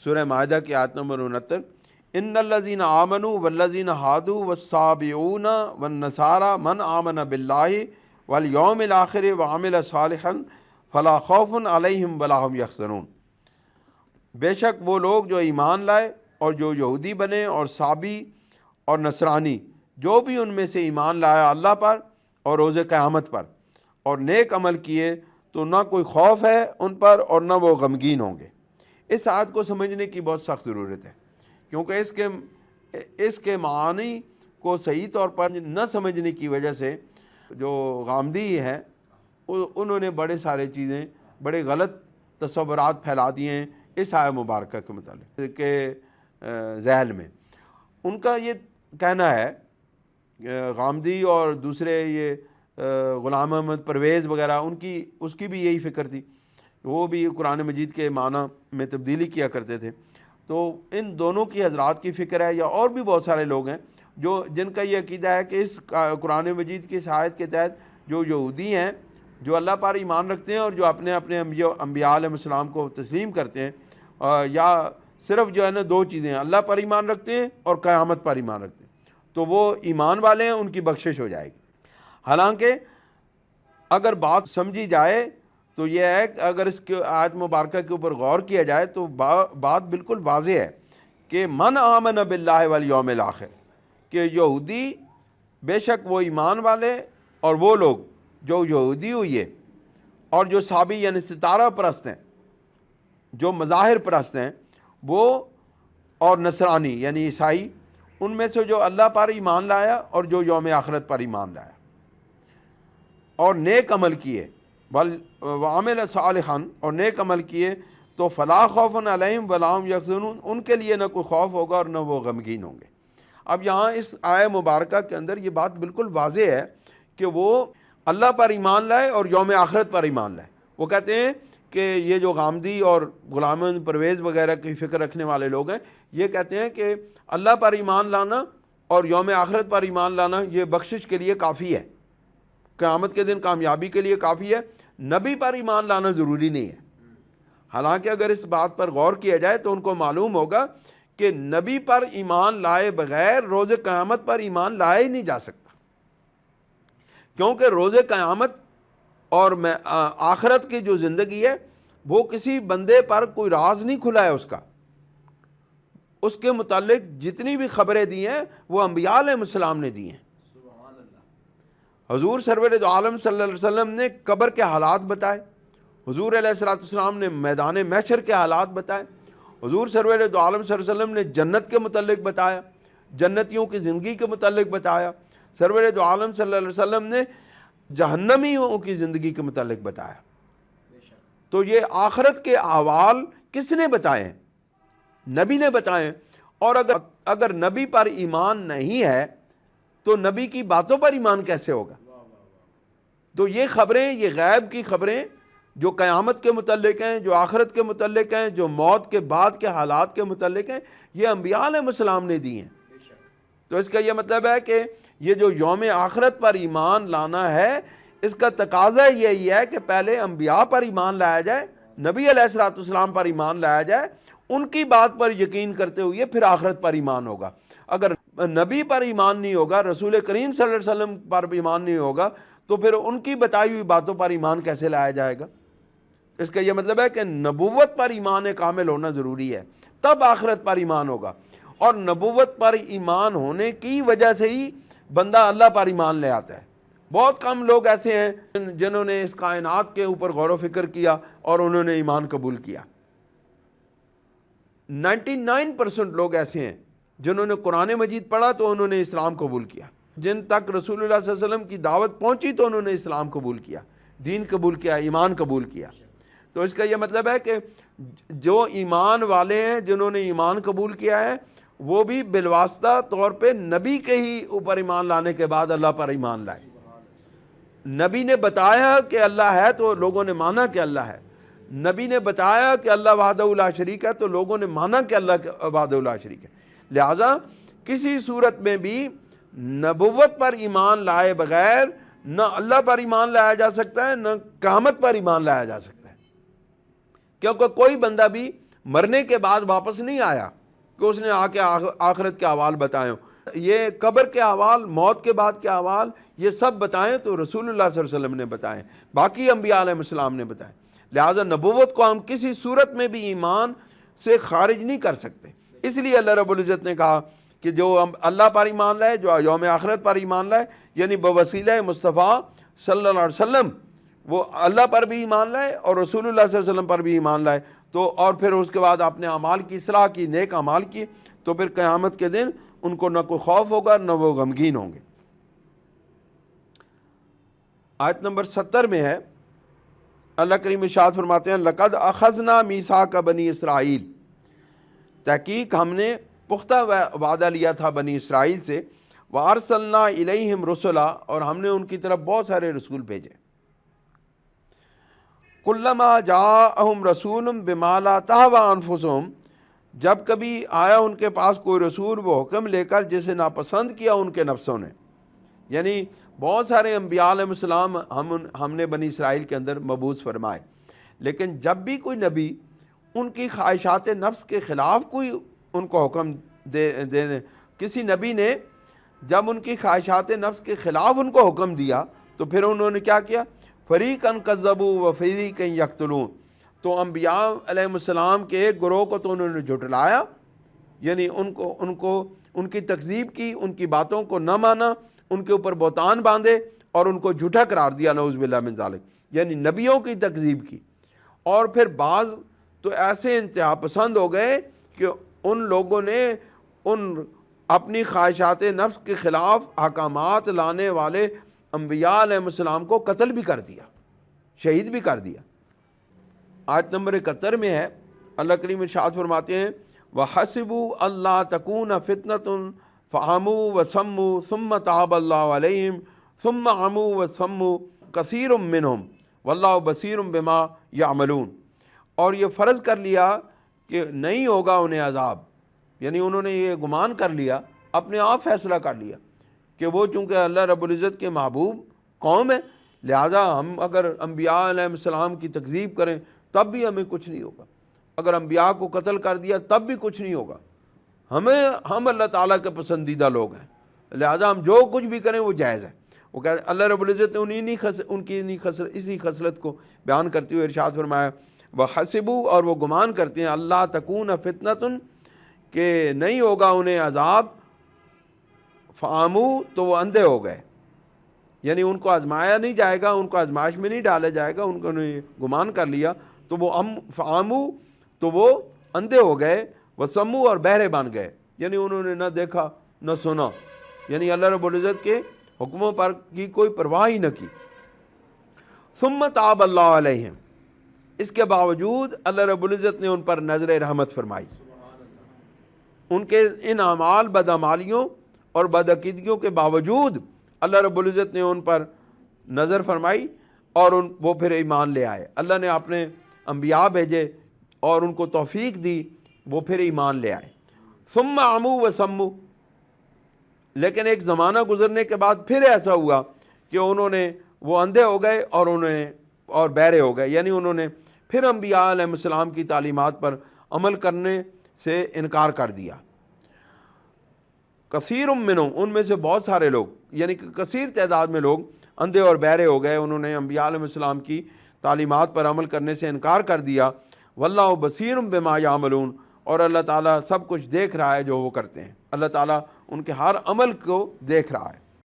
سورہ مائدہ کی آیت نمبر 69، ان الذین آمنوا والذین ہادوا والصابئون والنصارى من آمن باللہ والیوم الآخر وعمل صالحا فلا خوف علیہم ولا هم یحزنون۔ بے شک وہ لوگ جو ایمان لائے اور جو یہودی بنے اور صابی اور نصرانی، جو بھی ان میں سے ایمان لایا اللہ پر اور روز قیامت پر اور نیک عمل کیے، تو نہ کوئی خوف ہے ان پر اور نہ وہ غمگین ہوں گے۔ اس آیت کو سمجھنے کی بہت سخت ضرورت ہے، کیونکہ اس کے معانی کو صحیح طور پر نہ سمجھنے کی وجہ سے جو غامدی ہیں انہوں نے بڑے سارے چیزیں، بڑے غلط تصورات پھیلا دیے ہیں اس آیت مبارکہ کے متعلق کے ذیل میں۔ ان کا یہ کہنا ہے، غامدی اور دوسرے یہ غلام محمد پرویز وغیرہ، اس کی بھی یہی فکر تھی، وہ بھی قرآن مجید کے معنی میں تبدیلی کیا کرتے تھے۔ تو ان دونوں کی حضرات کی فکر ہے، یا اور بھی بہت سارے لوگ ہیں جن کا یہ عقیدہ ہے کہ اس قرآن مجید کی اس آیت کے تحت جو یہودی ہیں، جو اللہ پر ایمان رکھتے ہیں اور جو اپنے انبیاء علیہ السلام کو تسلیم کرتے ہیں، یا صرف جو ہے نا دو چیزیں، اللہ پر ایمان رکھتے ہیں اور قیامت پر ایمان رکھتے ہیں، تو وہ ایمان والے ہیں، ان کی بخشش ہو جائے گی۔ حالانکہ اگر بات سمجھی جائے تو یہ ہے کہ اگر اس کے آیت مبارکہ کے اوپر غور کیا جائے تو بات بالکل واضح ہے کہ من آمن باللہ والیوم الآخر، کہ یہودی بے شک وہ ایمان والے اور وہ لوگ جو یہودی ہوئے اور جو صابی یعنی ستارہ پرست ہیں، جو مظاہر پرست ہیں وہ، اور نصرانی یعنی عیسائی، ان میں سے جو اللہ پر ایمان لایا اور جو یوم آخرت پر ایمان لایا اور نیک عمل کیے، وعمل صالحا، اور نیک عمل کیے، تو فلا خوف علیہم ولا هم یحزنون، ان کے لیے نہ کوئی خوف ہوگا اور نہ وہ غمگین ہوں گے۔ اب یہاں اس آیہ مبارکہ کے اندر یہ بات بالکل واضح ہے کہ وہ اللہ پر ایمان لائے اور یوم آخرت پر ایمان لائے۔ وہ کہتے ہیں کہ یہ جو غامدی اور غلام محمد پرویز وغیرہ کی فکر رکھنے والے لوگ ہیں، یہ کہتے ہیں کہ اللہ پر ایمان لانا اور یوم آخرت پر ایمان لانا یہ بخشش کے لیے کافی ہے، قیامت کے دن کامیابی کے لیے کافی ہے، نبی پر ایمان لانا ضروری نہیں ہے۔ حالانکہ اگر اس بات پر غور کیا جائے تو ان کو معلوم ہوگا کہ نبی پر ایمان لائے بغیر روز قیامت پر ایمان لایا ہی نہیں جا سکتا، کیونکہ روز قیامت اور آخرت کی جو زندگی ہے وہ کسی بندے پر کوئی راز نہیں کھلا ہے اس کے متعلق جتنی بھی خبریں دی ہیں وہ انبیاء علیہ السلام نے دی ہیں۔ حضور سرور دو عالم صلی اللہ علیہ وسلم نے قبر کے حالات بتائے، حضور علیہ السلام نے میدان محشر کے حالات بتائے، حضور سرور دو عالم صلی اللہ علیہ وسلم نے جنت کے متعلق بتایا، جنتیوں کی زندگی کے متعلق بتایا، سرور دو عالم صلی اللہ علیہ وسلم نے جہنمیوں کی زندگی کے متعلق بتایا۔ تو یہ آخرت کے احوال کس نے بتائے ہیں؟ نبی نے بتائے ہیں۔ اور اگر نبی پر ایمان نہیں ہے تو نبی کی باتوں پر ایمان کیسے ہوگا؟ تو یہ خبریں، یہ غیب کی خبریں جو قیامت کے متعلق ہیں، جو آخرت کے متعلق ہیں، جو موت کے بعد کے حالات کے متعلق ہیں، یہ انبیاء علیہ السلام نے دی ہیں۔ تو اس کا یہ مطلب ہے کہ یہ جو یوم آخرت پر ایمان لانا ہے، اس کا تقاضا یہی ہے کہ پہلے انبیاء پر ایمان لایا جائے، نبی علیہ السلام پر ایمان لایا جائے، ان کی بات پر یقین کرتے ہوئے پھر آخرت پر ایمان ہوگا۔ اگر نبی پر ایمان نہیں ہوگا، رسول کریم صلی اللہ علیہ وسلم پر ایمان نہیں ہوگا، تو پھر ان کی بتائی ہوئی باتوں پر ایمان کیسے لایا جائے گا؟ اس کا یہ مطلب ہے کہ نبوت پر ایمان کامل ہونا ضروری ہے، تب آخرت پر ایمان ہوگا۔ اور نبوت پر ایمان ہونے کی وجہ سے ہی بندہ اللہ پر ایمان لے آتا ہے۔ بہت کم لوگ ایسے ہیں جنہوں نے اس کائنات کے اوپر غور و فکر کیا اور انہوں نے ایمان قبول کیا۔ 99% لوگ ایسے ہیں جنہوں نے قرآن مجید پڑھا تو انہوں نے اسلام قبول کیا، جن تک رسول اللہ صلی اللہ علیہ وسلم کی دعوت پہنچی تو انہوں نے اسلام قبول کیا، دین قبول کیا، ایمان قبول کیا۔ تو اس کا یہ مطلب ہے کہ جو ایمان والے ہیں، جنہوں نے ایمان قبول کیا ہے، وہ بھی بالواسطہ طور پہ نبی کے ہی اوپر ایمان لانے کے بعد اللہ پر ایمان لائے۔ نبی نے بتایا کہ اللہ ہے تو لوگوں نے مانا کہ اللہ ہے، نبی نے بتایا کہ اللہ وحدہ لا شریک ہے تو لوگوں نے مانا کہ اللہ وحدہ لا شریک ہے۔ لہٰذا کسی صورت میں بھی نبوت پر ایمان لائے بغیر نہ اللہ پر ایمان لایا جا سکتا ہے، نہ قیامت پر ایمان لایا جا سکتا ہے، کیونکہ کوئی بندہ بھی مرنے کے بعد واپس نہیں آیا کہ اس نے آ کے آخرت کے احوال بتائیں، یہ قبر کے احوال، موت کے بعد کے احوال، یہ سب بتائیں تو رسول اللہ صلی اللہ علیہ وسلم نے بتائیں، باقی انبیاء علیہ السلام نے بتائیں۔ لہٰذا نبوت کو ہم کسی صورت میں بھی ایمان سے خارج نہیں کر سکتے۔ اس لیے اللہ رب العزت نے کہا کہ جو اللہ پر ایمان لائے، جو یوم آخرت پر ایمان لائے، یعنی بوسیلہ مصطفیٰ صلی اللہ علیہ وسلم وہ اللہ پر بھی ایمان لائے اور رسول اللہ صلی اللہ علیہ وسلم پر بھی ایمان لائے، تو اور پھر اس کے بعد اپنے اعمال کی اصلاح کی، نیک اعمال کی، تو پھر قیامت کے دن ان کو نہ کوئی خوف ہوگا نہ وہ غمگین ہوں گے۔ آیت نمبر 70 میں ہے، اللہ کریم ارشاد فرماتے ہیں لقد اخذنا میثاق بنی اسرائیل، تحقیق ہم نے پختہ وعدہ لیا تھا بنی اسرائیل سے، وارسلنا الیہم رسلا، اور ہم نے ان کی طرف بہت سارے رسول بھیجے، کلما جاءہم رسول بما لا تہوی انفسہم، جب کبھی آیا ان کے پاس کوئی رسول وہ حکم لے کر جسے ناپسند کیا ان کے نفسوں نے، یعنی بہت سارے انبیاء علیہ السلام ہم نے بنی اسرائیل کے اندر مبعوث فرمائے، لیکن جب بھی کوئی نبی ان کی خواہشات نفس کے خلاف کوئی ان کو حکم دینے، کسی نبی نے جب ان کی خواہشات نفس کے خلاف ان کو حکم دیا تو پھر انہوں نے کیا کیا، فریقاً کذبوا و فریقاً یقتلون، تو انبیاء علیہ السلام کے ایک گروہ کو تو انہوں نے جھٹلایا، یعنی ان کی تکذیب کی، ان کی باتوں کو نہ مانا، ان کے اوپر بہتان باندھے اور ان کو جھوٹا قرار دیا، نعوذ باللہ من ذالک، یعنی نبیوں کی تکذیب کی۔ اور پھر بعض تو ایسے انتہا پسند ہو گئے کہ ان لوگوں نے ان اپنی خواہشات نفس کے خلاف احکامات لانے والے انبیاء علیہ السلام کو قتل بھی کر دیا، شہید بھی کر دیا۔ آیت نمبر 71 میں ہے، اللہ کریم ارشاد فرماتے ہیں وَحَسِبُوا أَلَّا تَكُونَ فِتْنَةٌ فَعَمُوا وَصَمُّوا ثُمَّ تَابَ اللَّهُ عَلَيْهِمْ ثُمَّ عَمُوا وَصَمُّوا كَثِيرٌ مِّنْهُمْ وَاللَّهُ بَصِيرٌ بِمَا يَعْمَلُونَ، اور یہ فرض کر لیا کہ نہیں ہوگا انہیں عذاب، یعنی انہوں نے یہ گمان کر لیا، اپنے آپ فیصلہ کر لیا کہ وہ چونکہ اللہ رب العزت کے محبوب قوم ہے، لہذا ہم اگر انبیاء علیہ السلام کی تکذیب کریں تب بھی ہمیں کچھ نہیں ہوگا، اگر انبیاء کو قتل کر دیا تب بھی کچھ نہیں ہوگا، ہم اللہ تعالیٰ کے پسندیدہ لوگ ہیں، لہذا ہم جو کچھ بھی کریں وہ جائز ہے۔ وہ کہتے ہیں اللہ رب العزت نے ان کی اسی خصلت کو بیان کرتے ہوئے ارشاد فرمایا وَحَسِبُوا، اور وہ گمان کرتے ہیں اللہ تکون فتنۃ، کہ نہیں ہوگا انہیں عذاب، فعموا، تو وہ اندھے ہو گئے، یعنی ان کو آزمایا نہیں جائے گا، ان کو آزمائش میں نہیں ڈالا جائے گا، ان کو نے گمان کر لیا تو وہ فعموا، تو وہ اندھے ہو گئے، وسموا، اور بہرے بن گئے، یعنی انہوں نے نہ دیکھا نہ سنا، یعنی اللہ رب العزت کے حکموں پر کی کوئی پرواہ ہی نہ کی۔ ثم تاب اللہ علیہم، اس کے باوجود اللہ رب العزت نے ان پر نظر رحمت فرمائی، ان کے ان اعمال بدعمالیوں اور بدعقیدگیوں کے باوجود اللہ رب العزت نے ان پر نظر فرمائی اور وہ پھر ایمان لے آئے، اللہ نے اپنے انبیاء بھیجے اور ان کو توفیق دی، وہ پھر ایمان لے آئے۔ ثم عموا وصموا، لیکن ایک زمانہ گزرنے کے بعد پھر ایسا ہوا کہ انہوں نے وہ اندھے ہو گئے اور بہرے ہو گئے، یعنی انہوں نے پھر انبیاء علیہ السلام کی تعلیمات پر عمل کرنے سے انکار کر دیا۔ کثیر منہم، ان میں سے بہت سارے لوگ، یعنی کہ کثیر تعداد میں لوگ اندھے اور بہرے ہو گئے، انہوں نے انبیاء علیہ السلام کی تعلیمات پر عمل کرنے سے انکار کر دیا۔ واللہ بصیر بما یعملون، اور اللہ تعالیٰ سب کچھ دیکھ رہا ہے جو وہ کرتے ہیں، اللہ تعالیٰ ان کے ہر عمل کو دیکھ رہا ہے۔